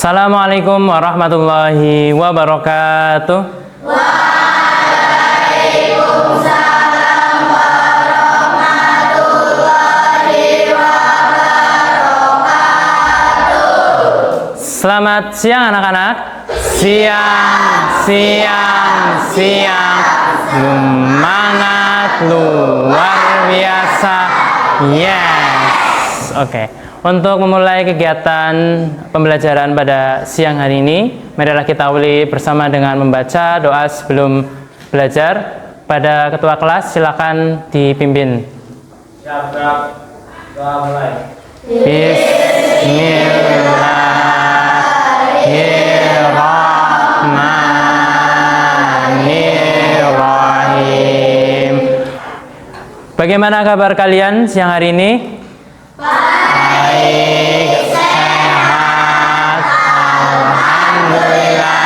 Assalamualaikum warahmatullahi wabarakatuh. Waalaikumsalam warahmatullahi wabarakatuh. Selamat siang anak-anak. Siang. Semangat luar biasa. Yes. Oke. Untuk memulai kegiatan pembelajaran pada siang hari ini, marilah kita awali bersama dengan membaca doa sebelum belajar. Pada ketua kelas silakan dipimpin. Siap, doa mulai. Bismillahirrahmanirrahim. Bagaimana kabar kalian siang hari ini? Baik, sehat, alhamdulillah,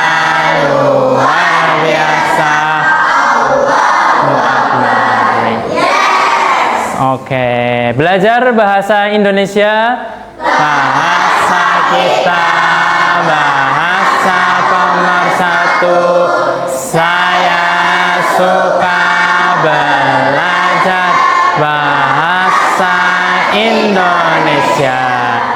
luar biasa. Oke, belajar bahasa Indonesia, bahasa kita, bahasa pemersatu. Saya suka belajar bahasa Indonesia.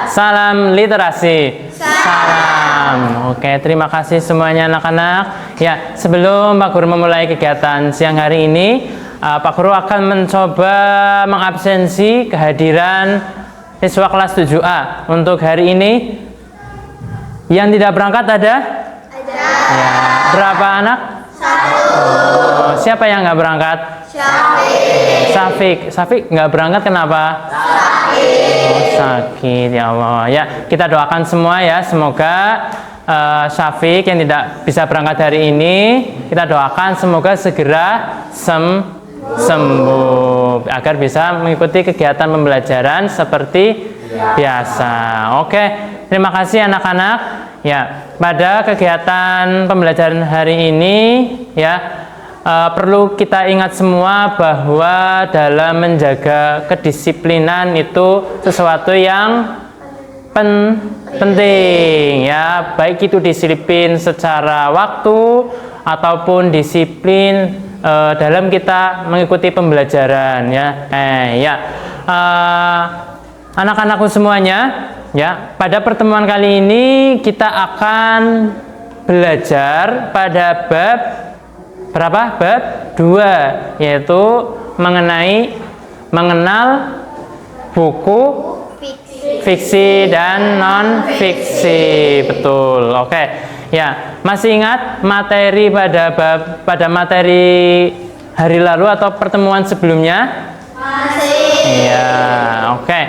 Salam literasi. Salam. Oke, terima kasih semuanya anak-anak. Ya, sebelum Pak Guru memulai kegiatan siang hari ini, Pak Guru akan mencoba mengabsensi kehadiran siswa kelas 7A. Untuk hari ini yang tidak berangkat ada? Ada. Ya, berapa anak? 1. Siapa yang nggak berangkat? Safik nggak berangkat kenapa? Sakit ya Allah. Ya, kita doakan semua ya, semoga Syafiq yang tidak bisa berangkat hari ini, kita doakan semoga segera sembuh agar bisa mengikuti kegiatan pembelajaran seperti biasa. Oke, terima kasih anak-anak. Ya, pada kegiatan pembelajaran hari ini ya, perlu kita ingat semua bahwa dalam menjaga kedisiplinan itu sesuatu yang penting ya, baik itu disiplin secara waktu ataupun disiplin dalam kita mengikuti pembelajaran ya. Anak-anakku semuanya ya, pada pertemuan kali ini kita akan belajar pada bab berapa? Bab 2, yaitu mengenal buku fiksi dan non-fiksi. Betul. Oke. Ya, masih ingat materi pada materi hari lalu atau pertemuan sebelumnya? Masih. Ya, oke.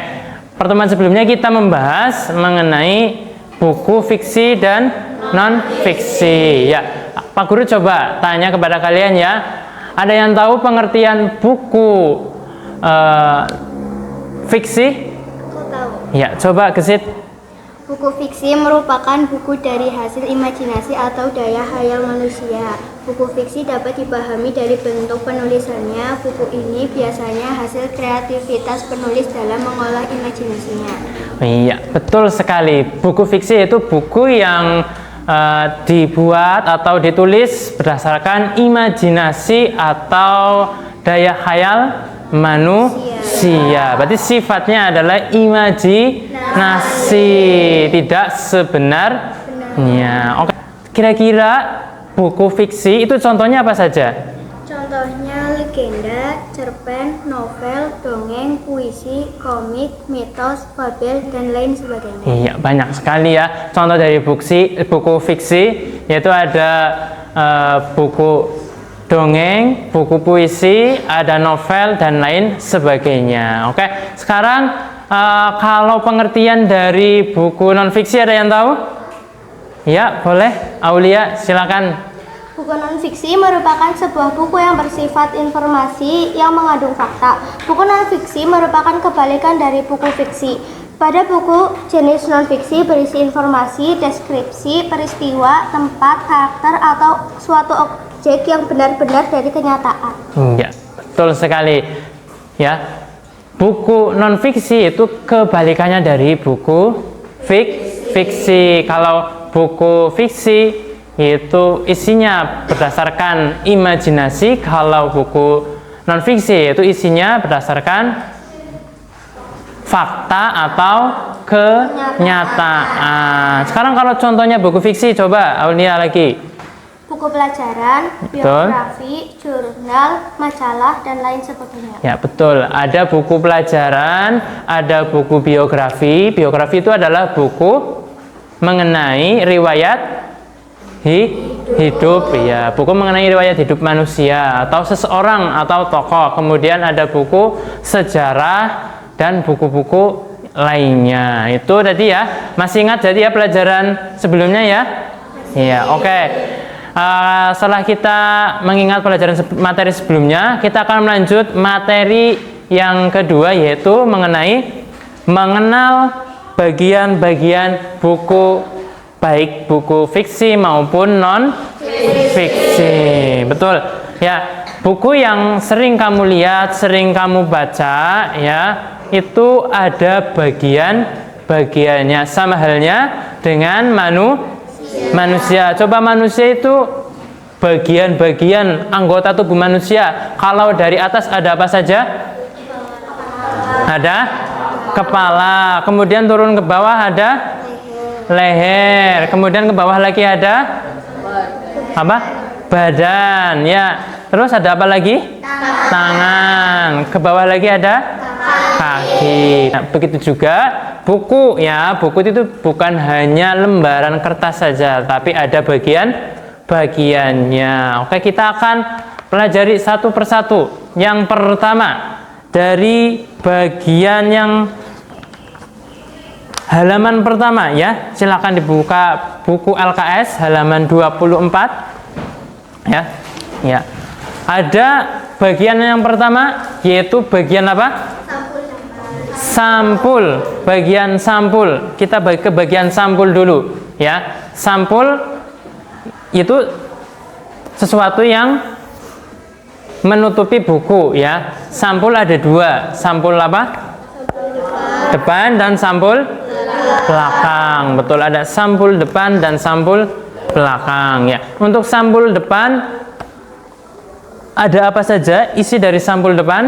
Pertemuan sebelumnya kita membahas mengenai buku fiksi dan non-fiksi. Ya, Pak Guru coba tanya kepada kalian ya, ada yang tahu pengertian buku fiksi? Aku tahu. Ya, coba gesit. Buku fiksi merupakan buku dari hasil imajinasi atau daya khayal manusia. Buku fiksi dapat dipahami dari bentuk penulisannya. Buku ini biasanya hasil kreativitas penulis dalam mengolah imajinasinya. Iya, betul sekali. Buku fiksi itu buku yang dibuat atau ditulis berdasarkan imajinasi atau daya khayal manusia. Berarti sifatnya adalah imajinasi, tidak sebenarnya. Oke. Kira-kira buku fiksi itu contohnya apa saja? Contohnya legenda, cerpen, novel, dongeng, puisi, komik, mitos, fabel, dan lain sebagainya. Iya, banyak sekali ya contoh dari buku fiksi, yaitu ada buku dongeng, buku puisi, ada novel, dan lain sebagainya. Oke, sekarang kalau pengertian dari buku non-fiksi ada yang tahu? Ya, boleh. Aulia, silakan. Buku non-fiksi merupakan sebuah buku yang bersifat informasi yang mengandung fakta. Buku non-fiksi merupakan kebalikan dari buku fiksi. Pada buku jenis non-fiksi berisi informasi, deskripsi, peristiwa, tempat, karakter, atau suatu objek yang benar-benar dari kenyataan. Ya, betul sekali. Ya, buku non-fiksi itu kebalikannya dari buku fiksi. Kalau buku fiksi itu isinya berdasarkan imajinasi, kalau buku non fiksi itu isinya berdasarkan fakta atau kenyataan. Sekarang kalau contohnya buku fiksi, coba Aulia lagi. Buku pelajaran, biografi, jurnal, majalah, dan lain sebagainya. Ya, betul. Ada buku pelajaran, ada buku biografi. Biografi itu adalah buku mengenai riwayat hidup, ya, buku mengenai riwayat hidup manusia atau seseorang atau tokoh. Kemudian ada buku sejarah dan buku-buku lainnya. Itu tadi ya. Masih ingat jadi ya pelajaran sebelumnya ya? Iya, oke. Setelah kita mengingat pelajaran materi sebelumnya, kita akan melanjut materi yang kedua, yaitu mengenal bagian-bagian buku, baik buku fiksi maupun non fiksi. Betul ya. Buku yang sering kamu lihat, sering kamu baca ya, itu ada bagian-bagiannya, sama halnya dengan manusia. Coba manusia itu bagian-bagian anggota tubuh manusia. Kalau dari atas ada apa saja? Ada kepala. Kemudian turun ke bawah ada leher. Kemudian ke bawah lagi ada apa? Badan. Ya. Terus ada apa lagi? Tangan. Ke bawah lagi ada kaki. Nah, begitu juga buku ya. Buku itu bukan hanya lembaran kertas saja, tapi ada bagiannya. Oke, kita akan pelajari satu persatu. Yang pertama, dari bagian yang halaman pertama ya. Silakan dibuka buku LKS halaman 24 ya. Ya. Ada bagian yang pertama, yaitu bagian apa? Sampul. Bagian sampul. Kita ke bagian sampul dulu ya. Sampul itu sesuatu yang menutupi buku ya. Sampul ada dua. Sampul apa? Depan dan sampul belakang. Betul, ada sampul depan dan sampul belakang ya. Untuk sampul depan ada apa saja isi dari sampul depan?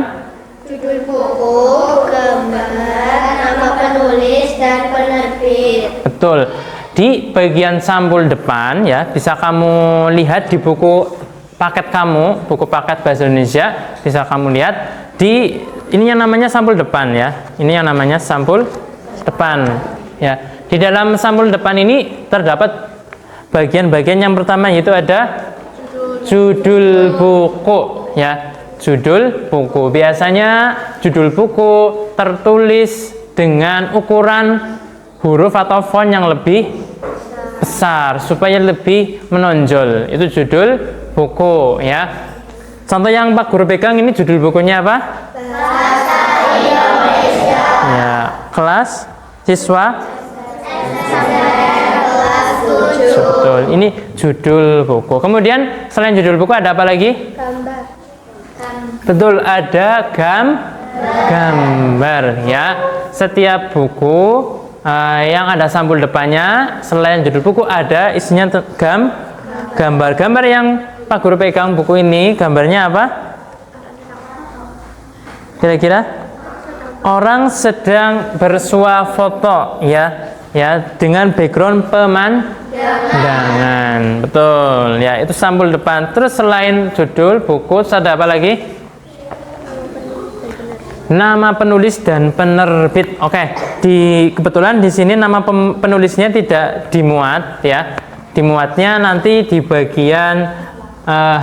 Judul buku, gambar, nama penulis, dan penerbit. Betul. Di bagian sampul depan ya, bisa kamu lihat di buku paket kamu, buku paket bahasa Indonesia, bisa kamu lihat di ini yang namanya sampul depan ya. Ini yang namanya sampul depan ya. Di dalam sampul depan ini terdapat bagian-bagian yang pertama, yaitu ada judul buku ya. Judul buku. Biasanya judul buku tertulis dengan ukuran huruf atau font yang lebih besar supaya lebih menonjol. Itu judul buku ya. Contoh yang Pak Guru pegang ini judul bukunya apa? Bahasa Indonesia. Ya, kelas siswa betul. Ini judul buku. Kemudian selain judul buku ada apa lagi? Gambar. Betul, ada gambar ya. Setiap buku yang ada sampul depannya, selain judul buku ada isinya gambar. Gambar yang Pak Guru pegang buku ini, gambarnya apa? Kira-kira? Orang sedang bersuah foto ya. Ya, dengan background pemandangan. Betul ya, itu sampul depan. Terus selain judul buku ada apa lagi? Nama penulis dan penerbit. Oke, kebetulan di sini nama penulisnya tidak dimuat ya. Dimuatnya nanti di bagian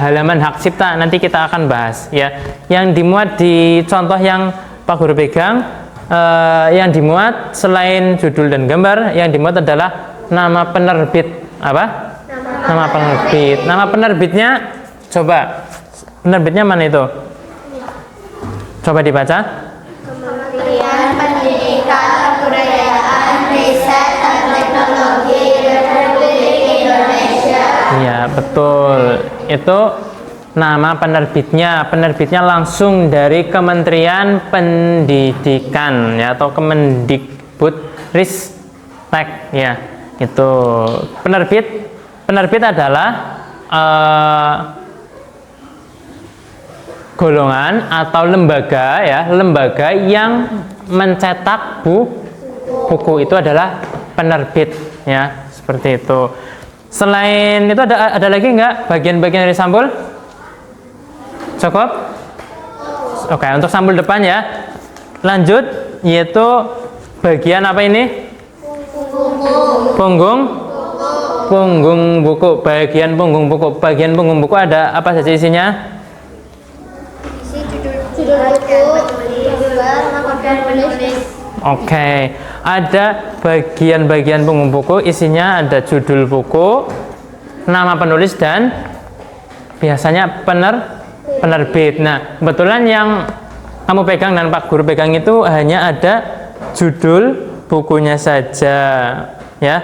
halaman hak cipta, nanti kita akan bahas ya. Yang dimuat di contoh yang Pak Guru pegang, yang dimuat selain judul dan gambar, yang dimuat adalah nama penerbit. Apa? Nama penerbit. Nama penerbitnya, coba penerbitnya mana itu? Coba dibaca. Kementerian Pendidikan, Kebudayaan, Riset, dan Teknologi Republik Indonesia. Iya, betul. Itu nama penerbitnya. Penerbitnya langsung dari Kementerian Pendidikan ya, atau Kemendikbud Ristek ya. Itu penerbit adalah golongan atau lembaga ya, lembaga yang mencetak buku itu adalah penerbit ya, seperti itu. Selain itu ada lagi nggak bagian-bagian dari sampul? Cukup? Oke, untuk sampul depan ya. Lanjut, yaitu bagian apa ini? Punggung buku. Bagian punggung buku. Bagian punggung buku ada apa saja isinya? Judul buku, dan penulis. Oke, ada bagian-bagian punggung buku, isinya ada judul buku, nama penulis, dan biasanya penerbit. Nah, kebetulan yang kamu pegang dan Pak Guru pegang itu hanya ada judul bukunya saja, ya.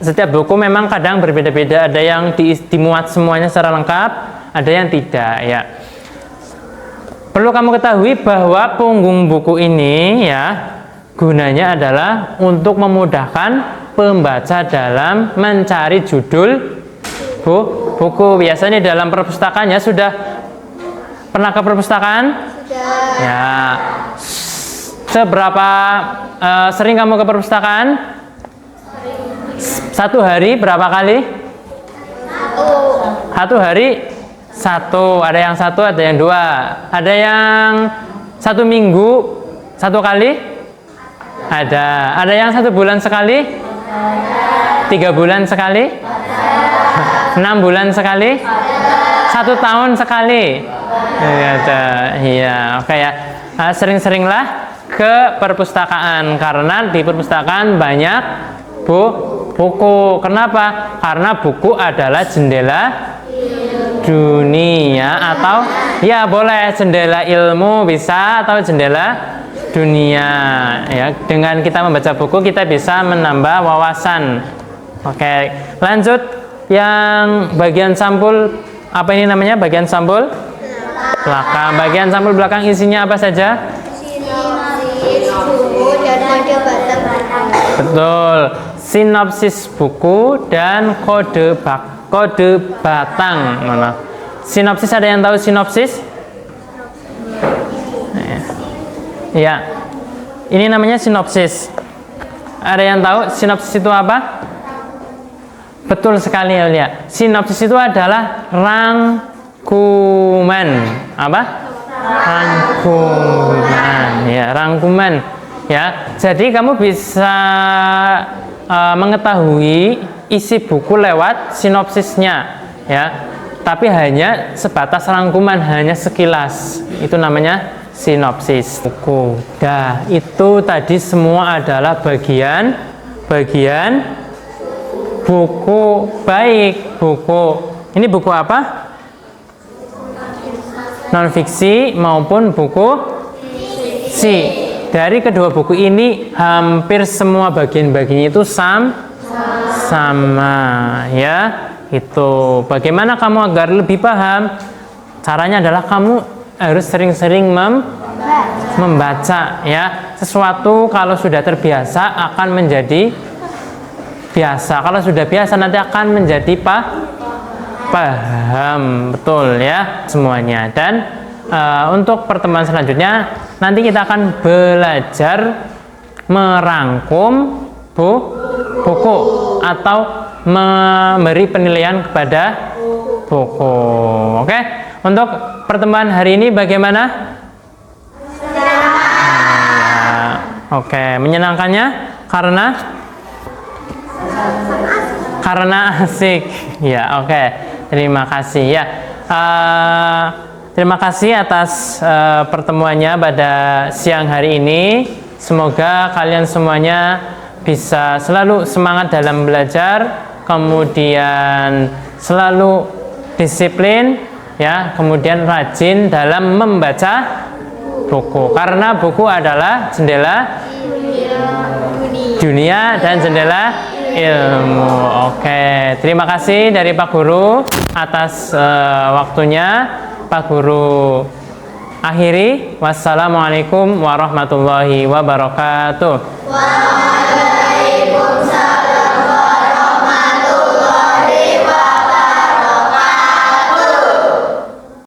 Setiap buku memang kadang berbeda-beda, ada yang dimuat semuanya secara lengkap, ada yang tidak, ya. Perlu kamu ketahui bahwa punggung buku ini ya gunanya adalah untuk memudahkan pembaca dalam mencari judul buku. Biasanya dalam perpustakaannya sudah pernah ke perpustakaan? Sudah. Ya. Seberapa sering kamu ke perpustakaan? Satu hari berapa kali? Satu hari? Satu, ada yang satu, ada yang dua, ada yang satu minggu satu kali, ada yang 1 bulan sekali, 3 bulan sekali, 6 bulan sekali, 1 tahun sekali, iya, oke ya. Sering-seringlah ke perpustakaan karena di perpustakaan banyak buku. Kenapa? Karena buku adalah jendela dunia, atau ya boleh jendela ilmu bisa, atau jendela dunia ya. Dengan kita membaca buku kita bisa menambah wawasan. Oke, lanjut yang bagian sampul, apa ini namanya? Bagian sampul belakang. Bagian sampul belakang isinya apa saja? Sinopsis buku dan kode batang. Betul, sinopsis buku dan kode batang. Mana? Sinopsis, ada yang tahu sinopsis? Ya, ini namanya sinopsis. Ada yang tahu sinopsis itu apa? Betul sekali ya, Lia. Sinopsis itu adalah rangkuman. Apa? Rangkuman. Ya, rangkuman. Ya, jadi kamu bisa mengetahui isi buku lewat sinopsisnya, ya. Tapi hanya sebatas rangkuman, hanya sekilas. Itu namanya sinopsis buku. Dah, itu tadi semua adalah bagian buku. Baik, buku. Ini buku apa? Non-fiksi maupun buku fiksi. Dari kedua buku ini hampir semua bagian-bagiannya itu sama, ya. Itu bagaimana kamu agar lebih paham? Caranya adalah kamu harus sering-sering membaca, ya. Sesuatu kalau sudah terbiasa akan menjadi biasa. Kalau sudah biasa nanti akan menjadi paham, betul ya semuanya. Dan untuk pertemuan selanjutnya nanti kita akan belajar merangkum buku atau memberi penilaian kepada buku. Oke, untuk pertemuan hari ini bagaimana? Oke, menyenangkannya karena asik. Ya, oke. Terima kasih ya. Terima kasih atas pertemuannya pada siang hari ini. Semoga kalian semuanya bisa selalu semangat dalam belajar, kemudian selalu disiplin, ya, kemudian rajin dalam membaca buku. Karena buku adalah jendela dunia dan jendela ilmu. Oke, terima kasih dari Pak Guru atas waktunya. Pak Guru akhiri. Wassalamualaikum warahmatullahi wabarakatuh.